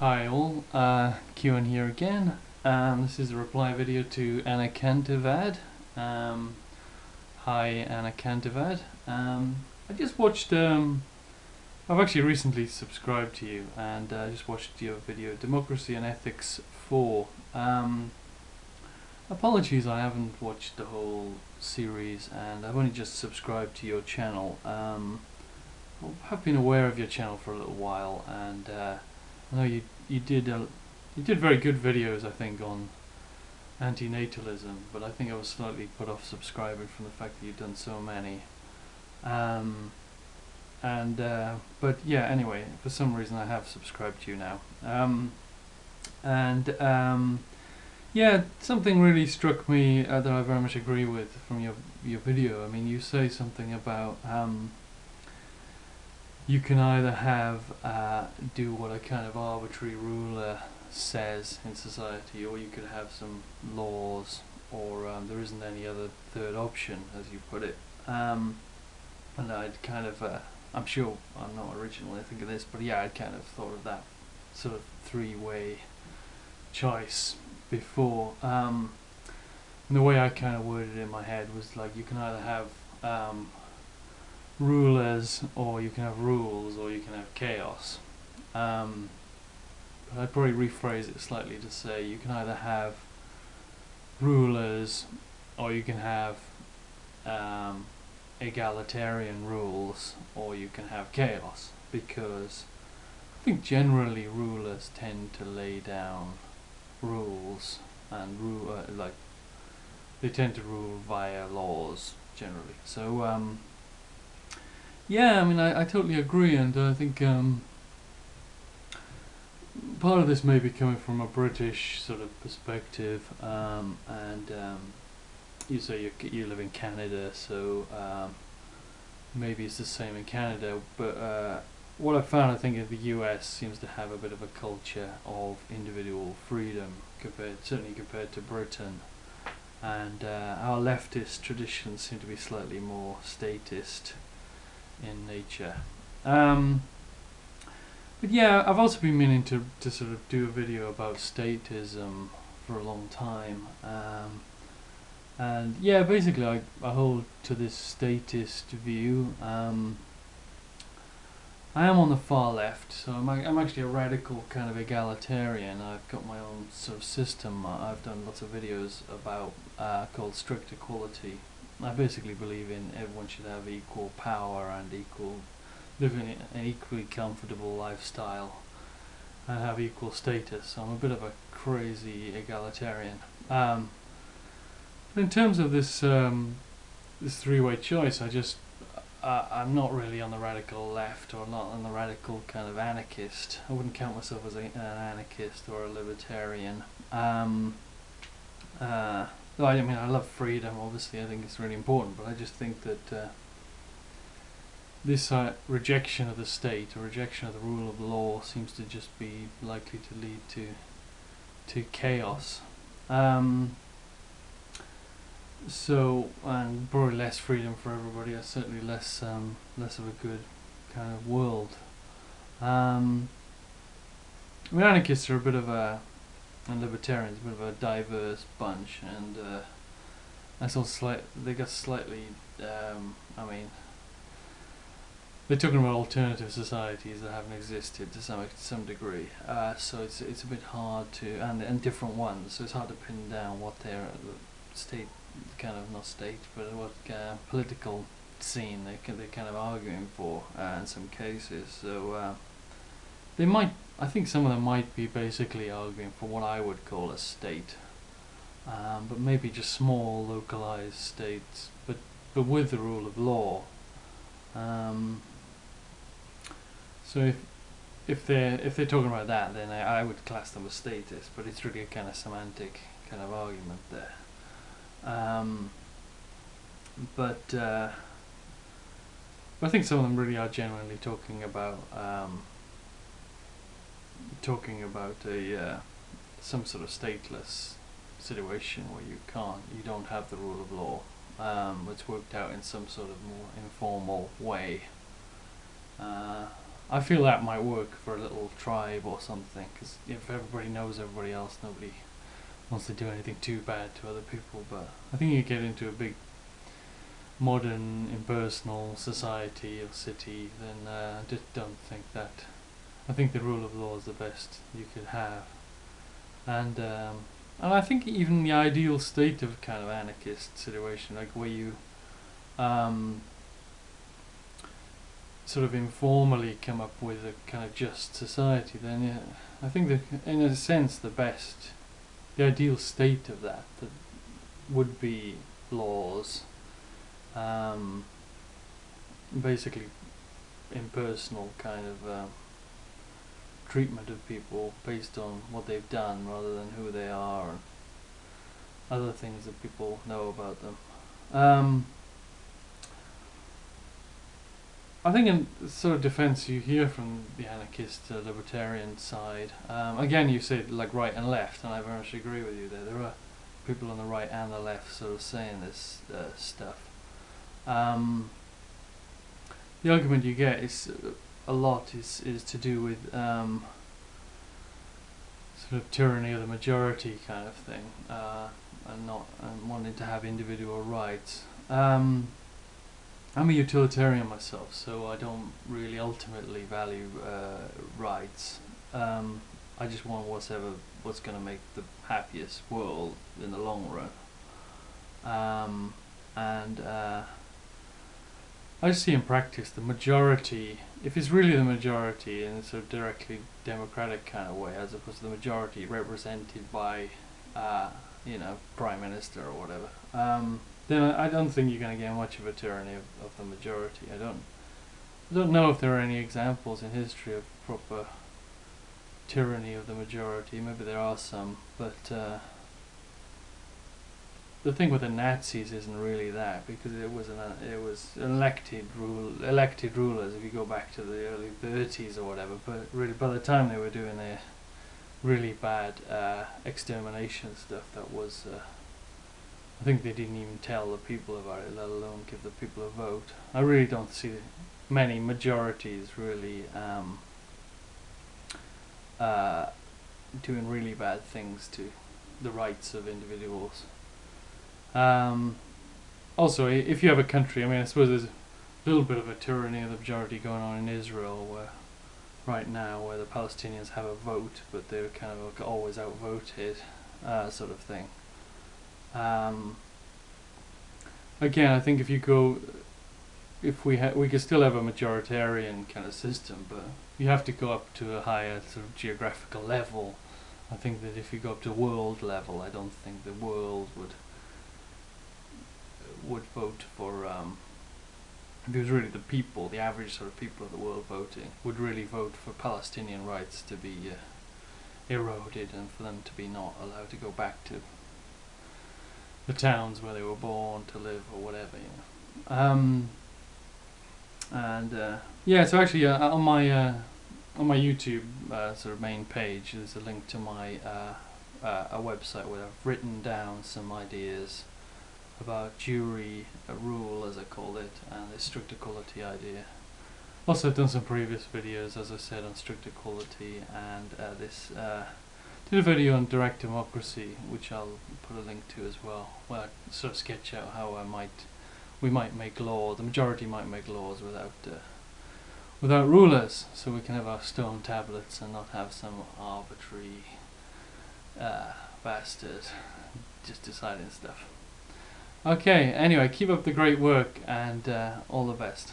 Hi all, Kieran here again. This is a reply video to Anekantavad. Hi Anekantavad. I just watched, I've actually recently subscribed to you and I just watched your video, Democracy and Ethics 4. Apologies, I haven't watched the whole series and I've only just subscribed to your channel. I have been aware of your channel for a little while, and I know you did very good videos, I think, on antinatalism, but I think I was slightly put off subscribing from the fact that you've done so many. But yeah, anyway, for some reason I have subscribed to you now. Yeah, something really struck me that I very much agree with from your video. I mean, you say something about you can either have do what a kind of arbitrary ruler says in society, or you could have some laws, or there isn't any other third option, as you put it. And I'd kind of, I'm sure I'm not originally thinking this, but yeah, I'd kind of thought of that sort of three-way choice before. And the way I kind of worded it in my head was like, you can either have rulers, or you can have rules, or you can have chaos. But I'd probably rephrase it slightly to say you can either have rulers, or you can have egalitarian rules, or you can have chaos, because I think generally rulers tend to lay down rules and like they tend to rule via laws generally. So yeah, I mean, I totally agree, and I think part of this may be coming from a British sort of perspective, and you say you live in Canada, so maybe it's the same in Canada, but what I've found, I think, is the US seems to have a bit of a culture of individual freedom, certainly compared to Britain, and our leftist traditions seem to be slightly more statist in nature. But yeah, I've also been meaning to sort of do a video about statism for a long time, and yeah, basically I hold to this statist view. I am on the far left, so I'm actually a radical kind of egalitarian. I've got my own sort of system I've done lots of videos about called strict equality. I basically believe in everyone should have equal power and living an equally comfortable lifestyle and have equal status. So I'm a bit of a crazy egalitarian. But in terms of this this three-way choice, I'm not really on the radical left, or not on the radical kind of anarchist. I wouldn't count myself as an anarchist or a libertarian. I mean, I love freedom, obviously. I think it's really important, but I just think that this rejection of the state, or rejection of the rule of law, seems to just be likely to lead to chaos. So, and probably less freedom for everybody, or certainly less of a good kind of world. I mean, anarchists are a bit of and libertarians, a bit of a diverse bunch, and they got slightly, I mean, they're talking about alternative societies that haven't existed to some degree, so it's a bit hard to, and different ones, so it's hard to pin down what their state, kind of, not state, but what political scene they're kind of arguing for in some cases. So they might, I think some of them might be basically arguing for what I would call a state, but maybe just small localized states, but with the rule of law. So if they're talking about that, then I would class them as statists, but it's really a kind of semantic kind of argument there. But I think some of them really are genuinely talking about some sort of stateless situation where you don't have the rule of law. It's worked out in some sort of more informal way. I feel that might work for a little tribe or something, because if everybody knows everybody else, nobody wants to do anything too bad to other people. But I think you get into a big modern impersonal society or city, then I just don't think that. I think the rule of law is the best you could have, and I think even the ideal state of kind of anarchist situation, like where you sort of informally come up with a kind of just society, then yeah, I think that in a sense the ideal state of that would be laws, basically impersonal kind of treatment of people based on what they've done rather than who they are and other things that people know about them. I think in sort of defense you hear from the anarchist libertarian side, again you say like right and left, and I very much agree with you there. There are people on the right and the left sort of saying this stuff. The argument you get is a lot is to do with sort of tyranny of the majority kind of thing, and wanting to have individual rights. I'm a utilitarian myself, so I don't really ultimately value rights. I just want what's going to make the happiest world in the long run. And I just see in practice the majority, if it's really the majority in a sort of directly democratic kind of way, as opposed to the majority represented by, Prime Minister or whatever, then I don't think you're going to get much of a tyranny of the majority. I don't know if there are any examples in history of proper tyranny of the majority. Maybe there are some, but the thing with the Nazis isn't really that, because it was elected rulers. If you go back to the early 30s or whatever, but really by the time they were doing their really bad extermination stuff, that was. I think they didn't even tell the people about it, let alone give the people a vote. I really don't see many majorities really doing really bad things to the rights of individuals. Also, if you have a country, I mean, I suppose there's a little bit of a tyranny of the majority going on in Israel right now, where the Palestinians have a vote, but they're kind of like always outvoted, sort of thing. Again, I think we could still have a majoritarian kind of system, but you have to go up to a higher sort of geographical level. I think that if you go up to world level, I don't think the world would vote for. If it was really the people, the average sort of people of the world voting, would really vote for Palestinian rights to be eroded and for them to be not allowed to go back to the towns where they were born to live or whatever, so actually on my YouTube sort of main page there's a link to my a website where I've written down some ideas about jury rule, as I call it, and the strict equality idea. Also, I've done some previous videos, as I said, on strict equality, and did a video on direct democracy, which I'll put a link to as well, where I sort of sketch out how we might make law, the majority might make laws without rulers, so we can have our stone tablets and not have some arbitrary bastard just deciding stuff. Okay, anyway, keep up the great work, and all the best.